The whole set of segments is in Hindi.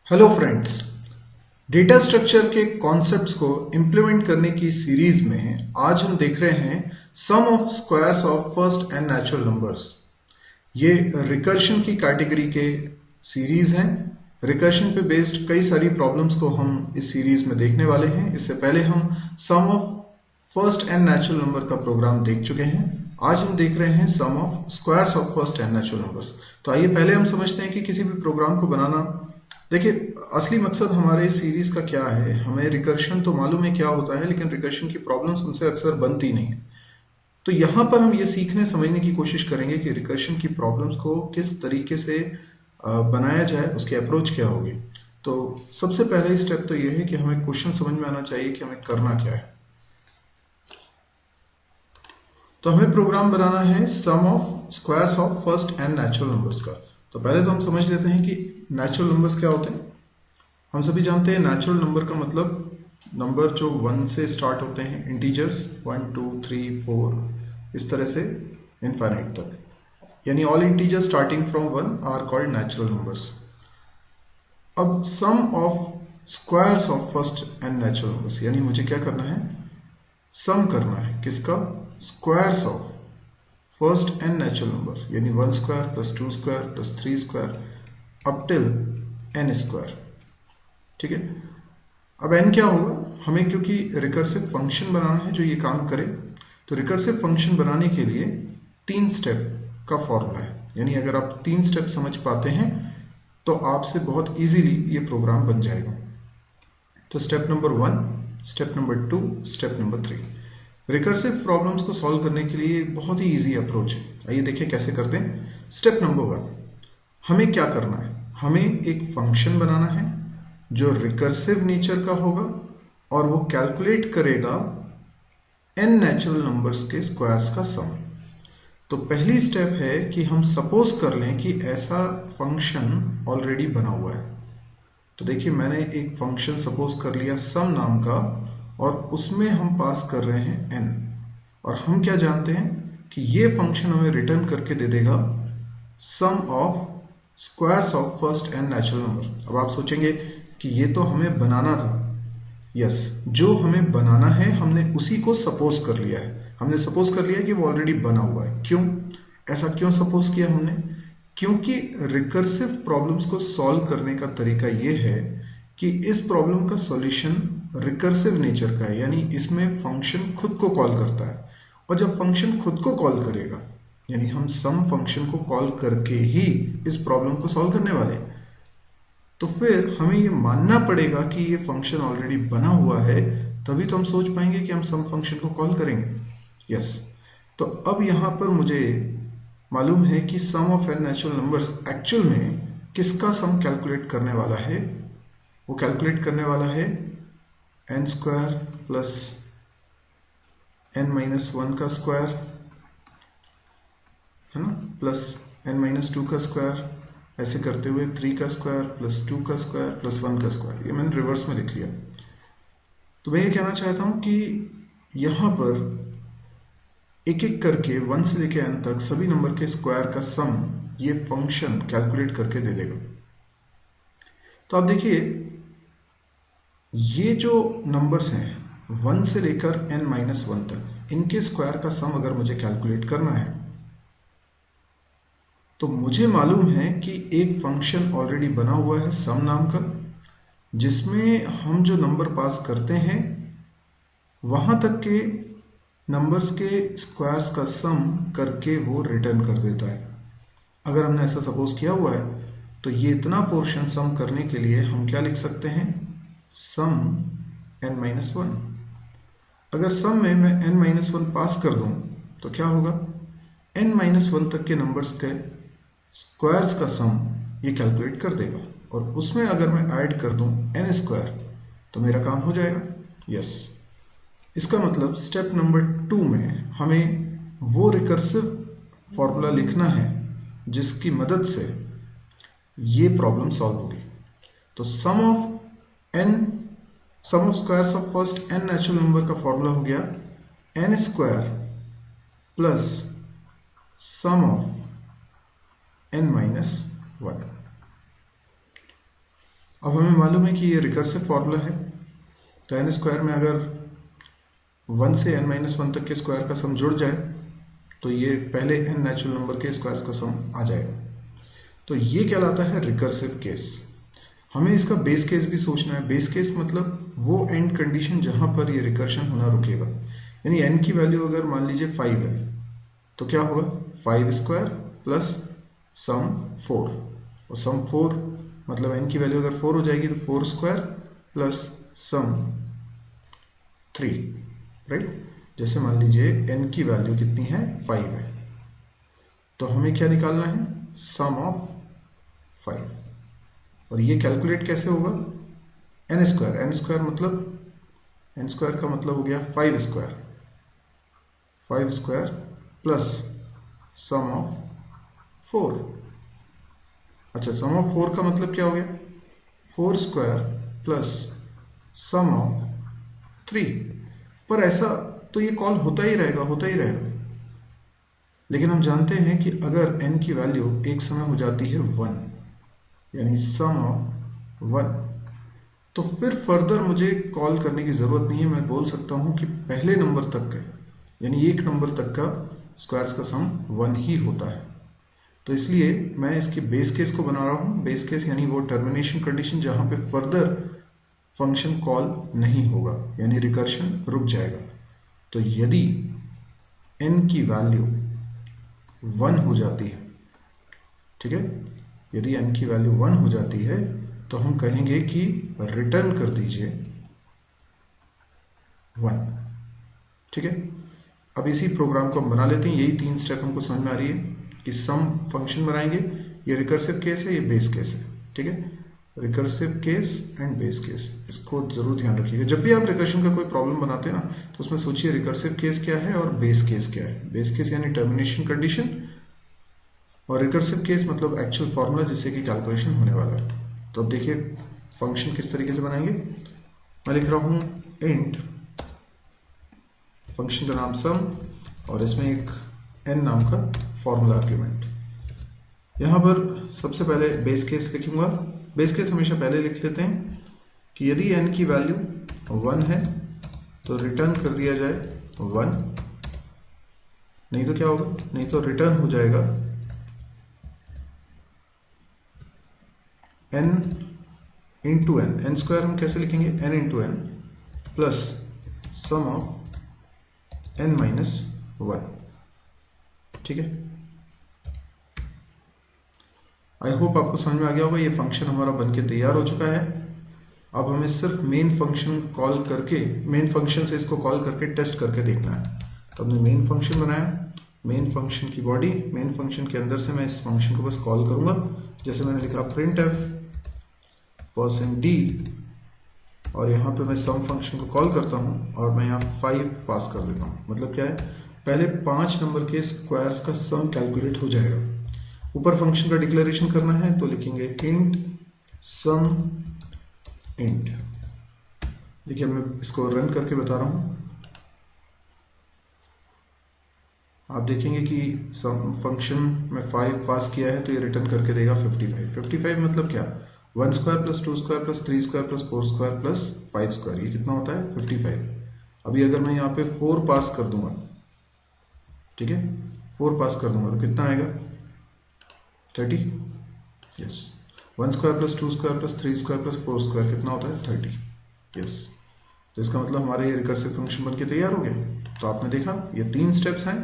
हेलो फ्रेंड्स, डेटा स्ट्रक्चर के कॉन्सेप्ट्स को इम्प्लीमेंट करने की सीरीज में आज हम देख रहे हैं sum of squares of first n natural numbers. ये रिकर्शन की कैटेगरी के सीरीज हैं। रिकर्शन पे बेस्ड कई सारी प्रॉब्लम्स को हम इस सीरीज में देखने वाले हैं। इससे पहले हम sum of first n natural number का प्रोग्राम देख चुके हैं। आज हम देख रहे हैं sum of squares of first n natural numbers. तो आइए पहले हम समझते हैं कि किसी भी प्रोग्राम को बनाना, देखिए असली मकसद हमारे इस सीरीज का क्या है। हमें रिकर्शन तो मालूम है क्या होता है, लेकिन रिकर्शन की प्रॉब्लम्स हमसे अक्सर बनती नहीं है। तो यहाँ पर हम ये सीखने समझने की कोशिश करेंगे कि रिकर्शन की प्रॉब्लम्स को किस तरीके से बनाया जाए, उसकी अप्रोच क्या होगी। तो सबसे पहले स्टेप तो ये है कि हमें क्वेश्चन समझ में आना चाहिए कि हमें करना क्या है। तो हमें प्रोग्राम बनाना है sum of squares of first n natural numbers का। तो पहले तो हम समझ लेते हैं कि नेचुरल नंबर्स क्या होते हैं। हम सभी जानते हैं नेचुरल नंबर का मतलब नंबर जो 1 से स्टार्ट होते हैं, इंटीजर्स 1 2 3 4 इस तरह से इनफाइनाइट तक, यानी all integers starting from 1 are called natural numbers. अब sum of squares of first n natural numbers, यानी मुझे क्या करना है, सम करना है किसका, squares of first n natural number, यानी 1 square plus 2 square plus 3 square up till n square. ठीक है। अब n क्या होगा, हमें क्योंकि रिकर्सिव फंक्शन बनाना है जो ये काम करे, तो रिकर्सिव फंक्शन बनाने के लिए 3 स्टेप का फॉर्मूला है। यानी अगर आप 3 स्टेप समझ पाते हैं तो आपसे बहुत इजीली ये प्रोग्राम बन जाएगा। तो step number 1, step number 2, step number 3। Recursive problems को सॉल्व करने के लिए बहुत ही इजी अप्रोच है। आइए देखिए कैसे करते हैं। स्टेप नंबर 1, हमें क्या करना है, हमें एक फंक्शन बनाना है जो रिकर्सिव नेचर का होगा और वो कैलकुलेट करेगा n नेचुरल नंबर्स के स्क्वायर्स का सम। तो पहली स्टेप है कि हम सपोज कर लें कि ऐसा फंक्शन ऑलरेडी बना हुआ है। तो देखिए मैंने एक फंक्शन सपोज कर लिया सम नाम का, और उसमें हम पास कर रहे हैं n, और हम क्या जानते हैं कि ये फंक्शन हमें रिटर्न करके दे देगा sum of squares of first n natural number. अब आप सोचेंगे कि ये तो हमें बनाना था। यस, जो हमें बनाना है हमने उसी को सपोज कर लिया है। हमने सपोज कर लिया कि वो ऑलरेडी बना हुआ है। क्यों, ऐसा क्यों सपोज किया हमने, क्योंकि रिकर्सिव प्रॉब्लम्स को सॉल्व करने का तरीका ये है कि इस प्रॉब्लम का सॉल्यूशन रिकर्सिव नेचर का है, यानी इसमें फंक्शन खुद को कॉल करता है। और जब फंक्शन खुद को कॉल करेगा, यानी हम सम फंक्शन को कॉल करके ही इस प्रॉब्लम को सॉल्व करने वाले हैं, तो फिर हमें ये मानना पड़ेगा कि ये फंक्शन ऑलरेडी बना हुआ है, तभी तो हम सोच पाएंगे कि हम सम फंक्शन को कॉल करेंगे। यस, तो अब यहाँ पर मुझे मालूम है कि sum of n natural numbers actual में किसका सम कैलकुलेट करने वाला है। वो कैलकुलेट करने वाला है n स्क्वायर प्लस n-1 का स्क्वायर, है ना, प्लस n-2 का स्क्वायर, ऐसे करते हुए 3 का स्क्वायर प्लस 2 का स्क्वायर प्लस 1 का स्क्वायर। ये मैंने रिवर्स में लिख लिया। तो मैं ये कहना चाहता हूँ कि यहाँ पर एक एक करके 1 से लेकर n तक सभी नंबर के स्क्वायर का सम ये फंक्शन कैलकुलेट करके दे देगा। तो आप देखिए ये जो नंबर्स हैं 1 से लेकर n-1 तक, इनके स्क्वायर का सम अगर मुझे कैलकुलेट करना है तो मुझे मालूम है कि एक फंक्शन ऑलरेडी बना हुआ है सम नाम का, जिसमें हम जो नंबर पास करते हैं वहां तक के नंबर्स के स्क्वायर्स का सम करके वो रिटर्न कर देता है। अगर हमने ऐसा सपोज किया हुआ है तो ये इतना पोर्शन सम करने के लिए हम क्या लिख सकते हैं, सम n-1। अगर सम में मैं n-1 पास कर दूं तो क्या होगा, n-1 तक के नंबर्स के स्क्वायर्स का सम ये कैलकुलेट कर देगा, और उसमें अगर मैं ऐड कर दूं n स्क्वायर तो मेरा काम हो जाएगा। यस, इसका मतलब स्टेप नंबर 2 में हमें वो रिकर्सिव फॉर्मूला लिखना है जिसकी मदद से ये प्रॉब्लम सॉल्व होगी। तो sum of squares of first n natural number का फॉर्मूला हो गया n square plus sum of n-1। अब हमें मालूम है कि ये रिकर्सिव फॉर्मूला है, तो एन स्क्वायर में अगर 1 से n-1 तक के स्क्वायर का सम जुड़ जाए तो ये पहले n नेचुरल नंबर के स्क्वायर्स का सम आ जाएगा। तो ये कहलाता है रिकर्सिव केस। हमें इसका बेस केस भी सोचना है। बेस केस मतलब वो एंड कंडीशन जहां पर ये रिकर्शन होना रुकेगा। यानी n की वैल्यू अगर मान लीजिए 5 है तो क्या होगा, 5 स्क्वायर प्लस सम 4, और सम 4 मतलब n की वैल्यू अगर 4 हो जाएगी तो 4 स्क्वायर प्लस सम 3, राइट। जैसे मान लीजिए n की वैल्यू कितनी है, 5 है, तो हमें क्या निकालना है, सम ऑफ 5। और ये कैलकुलेट कैसे होगा, n स्क्वायर, n स्क्वायर मतलब n स्क्वायर का मतलब हो गया 5 square, 5 square plus sum of 4। अच्छा, सम ऑफ 4 का मतलब क्या हो गया, 4 स्क्वायर प्लस सम ऑफ 3। पर ऐसा तो ये कॉल होता ही रहेगा, होता ही रहेगा। लेकिन हम जानते हैं कि अगर n की वैल्यू एक समय हो जाती है 1, यानी सम ऑफ 1, तो फिर फर्दर मुझे कॉल करने की ज़रूरत नहीं है। मैं बोल सकता हूँ कि पहले नंबर तक का, यानी एक नंबर तक का स्क्वायर्स का सम 1 ही होता है। तो इसलिए मैं इसके बेस केस को बना रहा हूँ। बेस केस यानी वो टर्मिनेशन कंडीशन जहाँ पे फर्दर फंक्शन कॉल नहीं होगा, यानी रिकर्शन रुक जाएगा। तो यदि n की वैल्यू 1 हो जाती है, ठीक है, यदि n की वैल्यू 1 हो जाती है तो हम कहेंगे कि रिटर्न कर दीजिए 1, ठीक है। अब इसी प्रोग्राम को हम बना लेते हैं। यही 3 स्टेप हमको समझ में आ रही है कि सम फंक्शन बनाएंगे, ये रिकर्सिव केस है, ये बेस केस है, ठीक है। Recursive case and base case, इसको जरूर ध्यान रखिएगा। जब भी आप रिकर्शन का कोई प्रॉब्लम बनाते हैं ना, तो उसमें सोचिए रिकर्सिव केस क्या है और बेस केस क्या है। बेस केस यानी टर्मिनेशन कंडीशन, और रिकर्सिव केस मतलब एक्चुअल फॉर्मूला जिससे कि कैलकुलेशन होने वाला है। तो अब देखिए फंक्शन किस तरीके से बनाएंगे। मैं लिख रहा हूँ इंट, फंक्शन का नाम सम, और इसमें एक n नाम का फॉर्मूला आर्ग्यूमेंट। यहाँ पर सबसे पहले बेस केस लिखूंगा। बेस केस हमेशा पहले लिख लेते हैं कि यदि n की वैल्यू 1 है तो रिटर्न कर दिया जाए 1, नहीं तो क्या होगा, नहीं तो रिटर्न हो जाएगा n into N. N square हम कैसे लिखेंगे, n into N plus sum of n-1, ठीक है। आई होप आपको समझ में आ गया होगा। ये फंक्शन हमारा बनके तैयार हो चुका है। अब हमें सिर्फ मेन फंक्शन कॉल करके, मेन फंक्शन से इसको कॉल करके टेस्ट करके देखना है। तो हमने मेन फंक्शन बनाया, मेन फंक्शन की बॉडी, मेन फंक्शन के अंदर से मैं इस फंक्शन को बस कॉल करूंगा। जैसे मैंने लिखा प्रिंट एफ %d, और यहाँ पे मैं सम फंक्शन को कॉल करता हूँ और मैं यहाँ 5 पास कर देता हूँ। मतलब क्या है, पहले 5 नंबर के स्क्वायर्स का सम कैलकुलेट हो जाएगा। ऊपर फंक्शन का डिक्लेरेशन करना है तो लिखेंगे इंट सम इंट। देखिए मैं इसको रन करके बता रहा हूँ, आप देखेंगे कि सम फंक्शन में 5 पास किया है तो ये रिटर्न करके देगा 55। 55 मतलब क्या, 1 square plus 2 square plus 3 square plus 4 square plus 5 square, ये कितना होता है 55। अभी अगर मैं यहाँ पे 4 पास कर दूंगा, ठीक है, 4 पास कर दूंगा तो कितना आएगा 30। Yes, 1 square plus 2 square plus 3 square plus 4 square कितना होता है 30। यस, तो इसका मतलब हमारे ये रिकर्सिव फंक्शन बनके तैयार हो गया। तो आपने देखा ये 3 स्टेप्स हैं,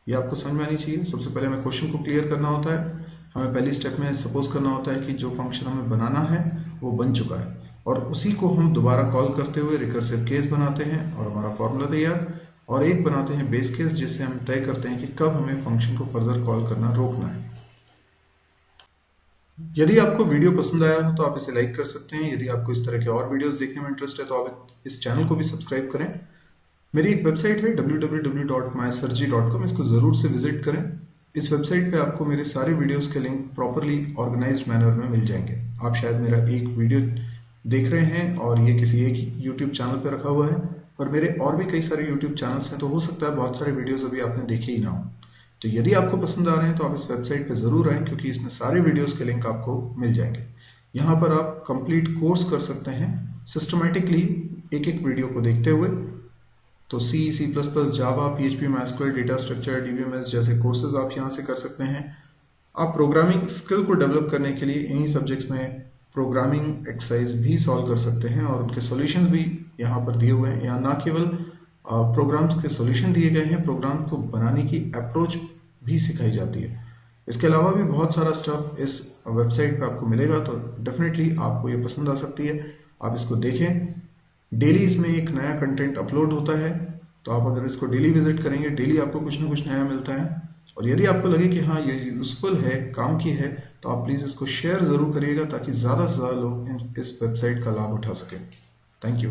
ये आपको समझ में आनी चाहिए। सबसे पहले हमें क्वेश्चन को क्लियर करना होता है। हमें पहली स्टेप में सपोज करना होता है कि जो फंक्शन हमें बनाना है वो बन चुका है, और उसी को हम दोबारा कॉल करते हुए रिकर्सिव केस बनाते हैं और हमारा फॉर्मूला तैयार। और एक बनाते हैं बेस केस जिससे हम तय करते हैं कि कब हमें फंक्शन को फर्दर कॉल करना रोकना है। यदि आपको वीडियो पसंद आया हो तो आप इसे लाइक कर सकते हैं। यदि आपको इस तरह के और वीडियोस देखने में इंटरेस्ट है तो आप इस चैनल को भी सब्सक्राइब करें। मेरी एक वेबसाइट है www.mysurgery.com, इसको ज़रूर से विजिट करें। इस वेबसाइट पे आपको मेरे सारे वीडियोस के लिंक प्रॉपरली ऑर्गेनाइज्ड मैनर में मिल जाएंगे। आप शायद मेरा एक वीडियो देख रहे हैं और ये किसी एक यूट्यूब चैनल पे रखा हुआ है, और मेरे और भी कई सारे यूट्यूब चैनल्स हैं, तो हो सकता है बहुत सारे वीडियोस अभी आपने देखे ही ना हो। तो यदि आपको पसंद आ रहे हैं तो आप इस वेबसाइट पे ज़रूर आएँ, क्योंकि इसमें सारे वीडियोस के लिंक आपको मिल जाएंगे। यहाँ पर आप कंप्लीट कोर्स कर सकते हैं सिस्टमेटिकली एक एक वीडियो को देखते हुए। तो C++, जावा, PHP, MySQL, data structure, DBMS जैसे कोर्सेज आप यहाँ से कर सकते हैं। आप प्रोग्रामिंग स्किल को डेवलप करने के लिए इन्हीं सब्जेक्ट्स में प्रोग्रामिंग एक्सरसाइज भी सॉल्व कर सकते हैं और उनके सॉल्यूशंस भी यहाँ पर दिए हुए हैं। यहाँ ना केवल प्रोग्राम्स के सॉल्यूशन दिए गए हैं, प्रोग्राम को बनाने की अप्रोच भी सिखाई जाती है। इसके अलावा भी बहुत सारा स्टफ इस वेबसाइट पे आपको मिलेगा, तो डेफिनेटली आपको ये पसंद आ सकती है, आप इसको देखें। डेली इसमें एक नया कंटेंट अपलोड होता है, तो आप अगर इसको डेली विजिट करेंगे, डेली आपको कुछ ना कुछ नया मिलता है। और यदि आपको लगे कि हाँ ये यूज़फुल है, काम की है, तो आप प्लीज़ इसको शेयर ज़रूर करिएगा ताकि ज़्यादा से ज़्यादा लोग इस वेबसाइट का लाभ उठा सकें। Thank you.